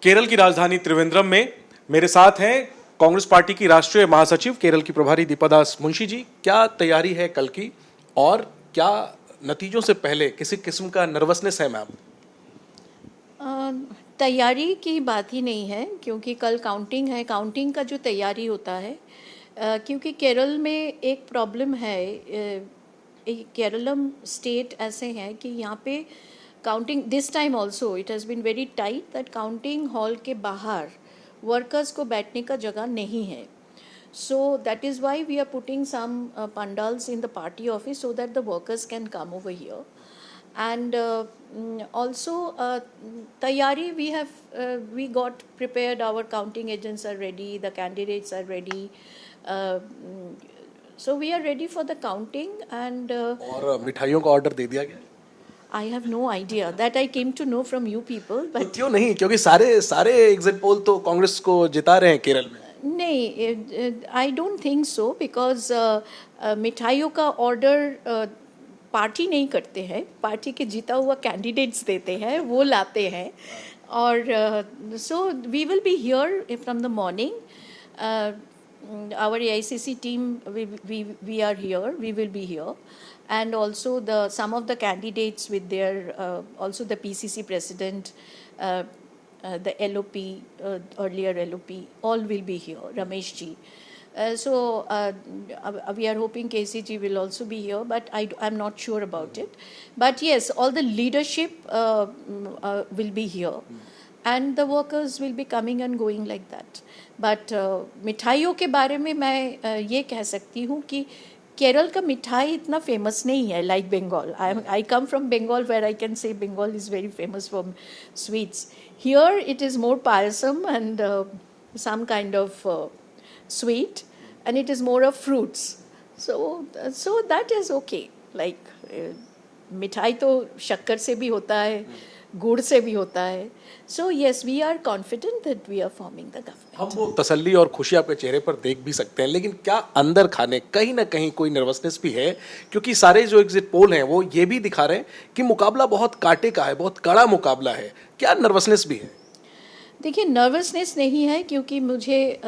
केरल की राजधानी त्रिवेंद्रम में मेरे साथ हैं कांग्रेस पार्टी की राष्ट्रीय महासचिव केरल की प्रभारी दीपा दास मुंशी जी। क्या तैयारी है कल की और क्या नतीजों से पहले किसी किस्म का नर्वसनेस है मैम? तैयारी की बात ही नहीं है क्योंकि कल काउंटिंग है। काउंटिंग का जो तैयारी होता है, क्योंकि केरल में एक प्रॉब्लम है। केरलम स्टेट ऐसे हैं कि यहाँ पे counting this time also it has been very tight that counting hall के बाहर वर्कर्स को बैठने का जगह नहीं है. So that is why we are putting some pandals in the party office so that the workers can come over here. And also tayari we got prepared. Our counting agents are ready. The candidates are ready. So we are ready for the counting. And और मिठाइयों का order दे दिया गया? I have no idea. That I came to know from you people. But क्यों नहीं, क्योंकि सारे exit poll तो कांग्रेस को जिता रहे हैं केरल में। नहीं, I don't think so because मिठाइयों का ऑर्डर पार्टी नहीं करते हैं. पार्टी के जीता हुआ कैंडिडेट्स देते हैं, वो लाते हैं. और so we will be here from the morning. Our AICC team, we are here, we will be here. And also some of the candidates with their, also the PCC president, the LOP, earlier LOP, all will be here, Ramesh ji. So we are hoping KC ji will also be here, but I'm not sure about it. But yes, all the leadership will be here. And the workers will be coming and going like that. But मिठाइयों के बारे में मैं ये कह सकती हूँ कि केरल का मिठाई इतना फेमस नहीं है like Bengal. I come from Bengal where I can say Bengal is very famous for sweets. Here it is more payasam and some kind of sweet, and it is more of fruits. So that is okay. Like मिठाई तो शक्कर से भी होता है, गुड़ से भी होता है. So yes, we are confident that we are forming the government. हम वो तसल्ली और खुशी आपके चेहरे पर देख भी सकते हैं, लेकिन क्या अंदर खाने कहीं ना कहीं कोई नर्वसनेस भी है? क्योंकि सारे जो एग्जिट पोल हैं वो ये भी दिखा रहे हैं कि मुकाबला बहुत कांटे का है, बहुत कड़ा मुकाबला है. क्या नर्वसनेस भी है? देखिए, नर्वसनेस नहीं है क्योंकि मुझे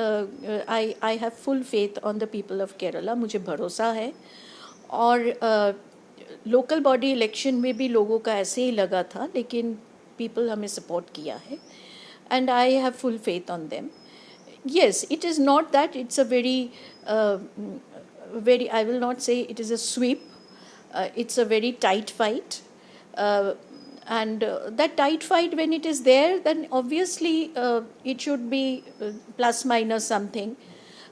आई have full faith on the people of Kerala. मुझे भरोसा है. और लोकल बॉडी इलेक्शन में भी लोगों का ऐसे ही लगा था, लेकिन पीपल हमें सपोर्ट किया है. And I have full faith on them. Yes, it is not that it's a very I will not say it is a sweep. It's a very tight fight. And that tight fight, when it is there, then obviously it should be plus minus something.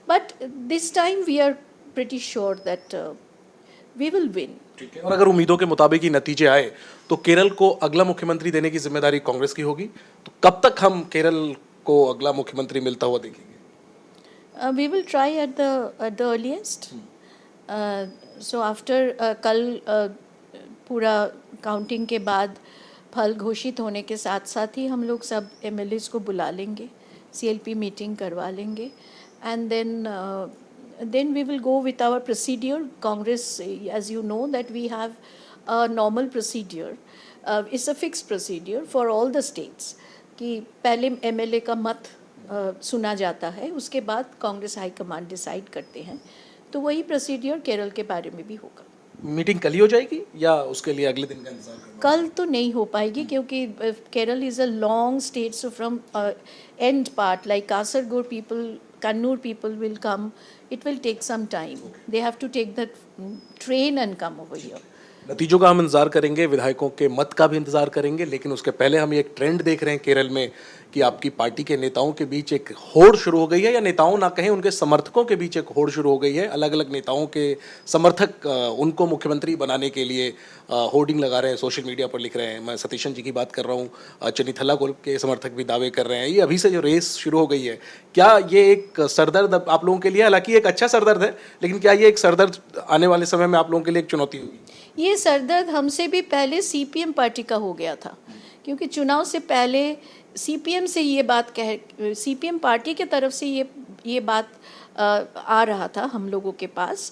But this time we are pretty sure that we will win. ठीक है. और अगर उम्मीदों के मुताबिक ही नतीजे आए तो केरल को अगला मुख्यमंत्री देने की जिम्मेदारी कांग्रेस की होगी. तो कब तक हम केरल को अगला मुख्यमंत्री मिलता हुआ देखेंगे? We will try at the earliest. So after कल पूरा काउंटिंग के बाद फल घोषित होने के साथ साथ ही हम लोग सब MLAs को बुला लेंगे, CLP मीटिंग करवा लेंगे. And then we will go with our procedure. Congress, as you know, that we have a normal procedure. It's a fixed procedure for all the states कि पहले MLA का मत सुना जाता है, उसके बाद कांग्रेस हाई कमांड डिसाइड करते हैं. तो वही प्रोसीडियर केरल के बारे में भी होगा. मीटिंग कल ही हो जाएगी या उसके लिए अगले दिन का इंतजार करना? कल तो नहीं हो पाएगी क्योंकि Kerala is a long state. So from and part like Kasaragod people, Kannur people will come. It will take some time. They have to take the train and come over here. नतीजों का हम इंतजार करेंगे, विधायकों के मत का भी इंतजार करेंगे, लेकिन उसके पहले हम एक ट्रेंड देख रहे हैं केरल में कि आपकी पार्टी के नेताओं के बीच एक होड़ शुरू हो गई है, या नेताओं ना कहें उनके समर्थकों के बीच एक होड़ शुरू हो गई है. अलग अलग नेताओं के समर्थक उनको मुख्यमंत्री बनाने के लिए होर्डिंग लगा रहे हैं, सोशल मीडिया पर लिख रहे हैं. मैं सतीशन जी की बात कर रहा हूँ, चनीथला को के समर्थक भी दावे कर रहे हैं. ये अभी से जो रेस शुरू हो गई है, क्या ये एक सरदर्द आप लोगों के लिए, हालांकि एक अच्छा सरदर्द है, लेकिन क्या ये एक सरदर्द आने वाले समय में आप लोगों के लिए एक चुनौती होगी? ये सरदर्द हमसे भी पहले CPM पार्टी का हो गया था, क्योंकि चुनाव से पहले CPM से ये बात CPM पार्टी के तरफ से ये बात आ रहा था हम लोगों के पास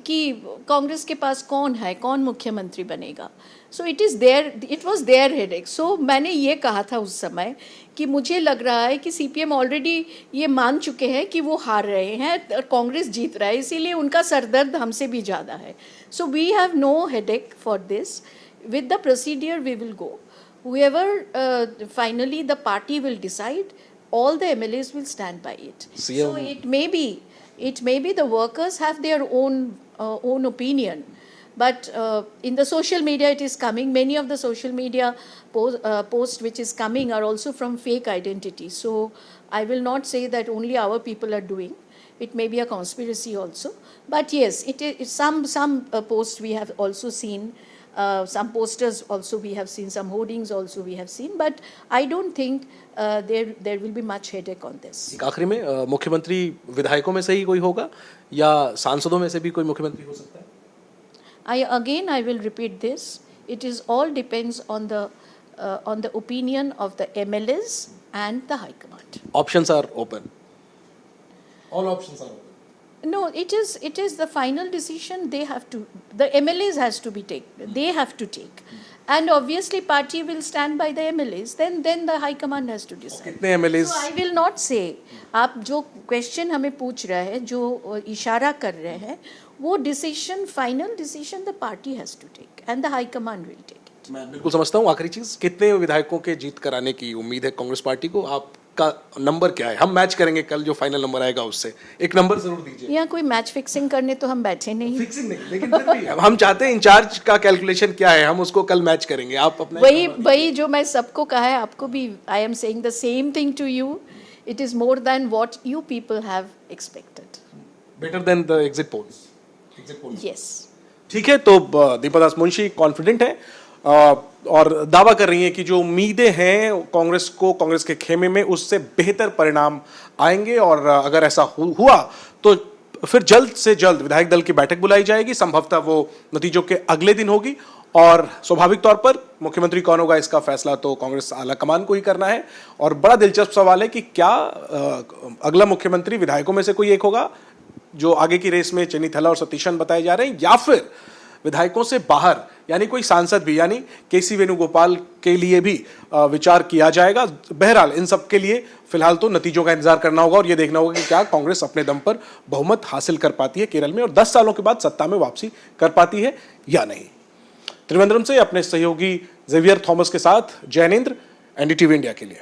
कि कांग्रेस के पास कौन है, कौन मुख्यमंत्री बनेगा. So it was their headache. So मैंने ये कहा था उस समय कि मुझे लग रहा है कि सीपीएम ऑलरेडी ये मान चुके हैं कि वो हार रहे हैं, कांग्रेस जीत रहा है, इसीलिए उनका सरदर्द हमसे भी ज़्यादा है. So we have no headache for this. With the procedure we will go. Whoever finally the party will decide, all the MLAs will stand by it. So it may be the workers have their own opinion, but in the social media it is coming. Many of the social media posts which is coming are also from fake identity. So I will not say that only our people are doing. It may be a conspiracy also, but yes, it is some posts we have also seen. Some posters also we have seen, some hoardings also we have seen, but I don't think there will be much headache on this. एक आखिरी में मुख्यमंत्री विधायकों में से ही कोई होगा या सांसदों में से भी कोई मुख्यमंत्री हो सकता है? I will repeat this. It is all depends on the opinion of the MLAs and the High Command. Options are open. All options are open. No, it is the final decision they have to, the MLAs has to be taken, they have to take, and obviously party will stand by the MLAs, then the High Command has to decide. कितने MLAs? So I will not say, आप जो question हमें पूछ रहे हैं, जो इशारा कर रहे हैं, वो decision, final decision the party has to take and the high command will take it. मैं बिल्कुल समझता हूँ. आखिरी चीज, कितने विधायकों के जीत कराने की उम्मीद है कांग्रेस पार्टी को? आपका नंबर क्या है? हम मैच करेंगे कल जो फाइनल नंबर आएगा उससे. एक नंबर जरूर दीजिए. यहाँ कोई मैच फिक्सिंग करने तो हम बैठे नहीं. फिक्सिंग नहीं, लेकिन फिर भी हम चाहते हैं इंचार्ज का कैलकुलेशन क्या है, हम उसको कल मैच करेंगे. आप अपना वही जो मैं सबको कहा है, आपको भी I am saying the same thing to you. It is more than what you people have expected. Better than the exit polls. Yes. ठीक है, तो दीपा दास मुंशी कॉन्फिडेंट है और दावा कर रही हैं कि जो उम्मीदें हैं कांग्रेस को, कांग्रेस के खेमे में, उससे बेहतर परिणाम आएंगे. और अगर ऐसा हुआ तो फिर जल्द से जल्द विधायक दल की बैठक बुलाई जाएगी. संभवतः वो नतीजों के अगले दिन होगी और स्वाभाविक तौर पर मुख्यमंत्री कौन होगा इसका फैसला तो कांग्रेस आला कमान को ही करना है. और बड़ा दिलचस्प सवाल है कि क्या अगला मुख्यमंत्री विधायकों में से कोई एक होगा जो आगे की रेस में चन्नी थल्ला और सतीशन बताए जा रहे हैं, या फिर विधायकों से बाहर यानी कोई सांसद भी, यानी केसी वेणुगोपाल के लिए भी विचार किया जाएगा. बहरहाल इन सब के लिए फिलहाल तो नतीजों का इंतजार करना होगा और यह देखना होगा कि क्या कांग्रेस अपने दम पर बहुमत हासिल कर पाती है केरल में और 10 सालों के बाद सत्ता में वापसी कर पाती है या नहीं. त्रिवेंद्रम से अपने सहयोगी जेवियर थॉमस के साथ जैनेंद्र, एनडीटीवी इंडिया के लिए.